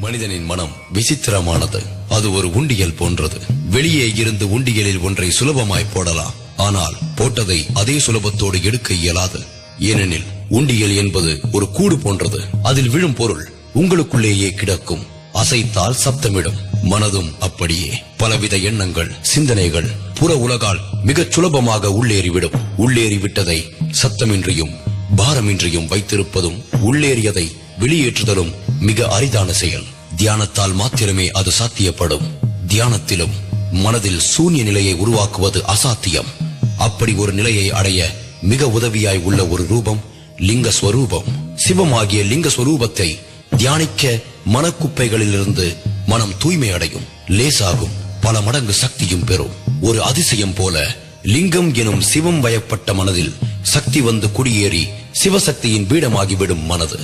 மனிதனின் மனம் விசித்திரமானது. அது ஒரு உண்டியல் போன்றது. வெளியே இருந்து உண்டியலில் ஒன்றை சுலபமாய் போடலாம். ஆனால் போட்டதை அதே சுலபத்தோடு எடுக்க இயலாது. ஏனெனில் உண்டியல் என்பது ஒரு கூடு போன்றது. அதில் விழும் பொருள் உங்களுக்குள்ளேயே கிடக்கும். அசைத்தால் சப்தமிடும். மனதும் அப்படியே. பலவித எண்ணங்கள், சிந்தனைகள் புற உலகால் மிகச் சுலபமாக உள்ளேறிவிடும். உள்ளேறிவிட்டதை சத்தமின்றியும் பாரமின்றியும் வைத்திருப்பதும் உள்ளேறியதை வெளியேற்றுதலும் மிக அரிதான செயல். தியானத்தால் மாத்திரமே அது சாத்தியப்படும். தியானத்திலும் மனதில் சூன்ய நிலையை உருவாக்குவது அசாத்தியம். அப்படி ஒரு நிலையை அடைய மிக உதவியாய் உள்ள ஒரு ரூபம் லிங்கஸ்வரூபம். சிவமாகிய லிங்கஸ்வரூபத்தை தியானிக்க மனக்குப்பைகளிலிருந்து மனம் தூய்மை அடையும், லேசாகும், பல மடங்கு சக்தியும் பெறும். ஒரு அதிசயம் போல லிங்கம் எனும் சிவம் வயப்பட்ட மனதில் சக்தி வந்து குடியேறி சிவசக்தியின் பீடமாகிவிடும் மனது.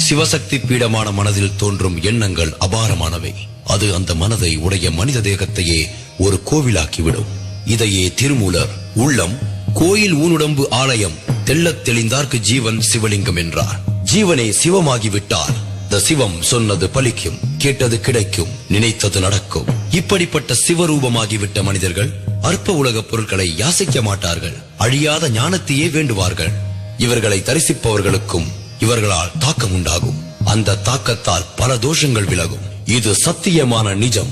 சிவசக்தி பீடமான மனதில் தோன்றும் எண்ணங்கள் அபாரமானவை. அது அந்த மனதை உடைய மனித தேகத்தையே ஒரு கோவிலாக்கிவிடும். இதையே திருமூலர் உள்ளம் கோயில் ஊனுடம்பு ஆலயம் தெள்ளத் தெளிந்தார்க்கு ஜீவன் சிவலிங்கம் என்றார். ஜீவனே சிவமாகிவிட்டால் சிவம் சொன்னது பலிக்கும், கேட்டது கிடைக்கும், நினைத்தது நடக்கும். இப்படிப்பட்ட சிவரூபமாகிவிட்ட மனிதர்கள் அற்ப உலக பொருட்களை யாசிக்க மாட்டார்கள். அழியாத ஞானத்தையே வேண்டுவார்கள். இவர்களை தரிசிப்பவர்களுக்கும் இவர்களால் தாக்கம் உண்டாகும். அந்த தாக்கத்தால் பல தோஷங்கள் விலகும். இது சத்தியமான நிஜம்.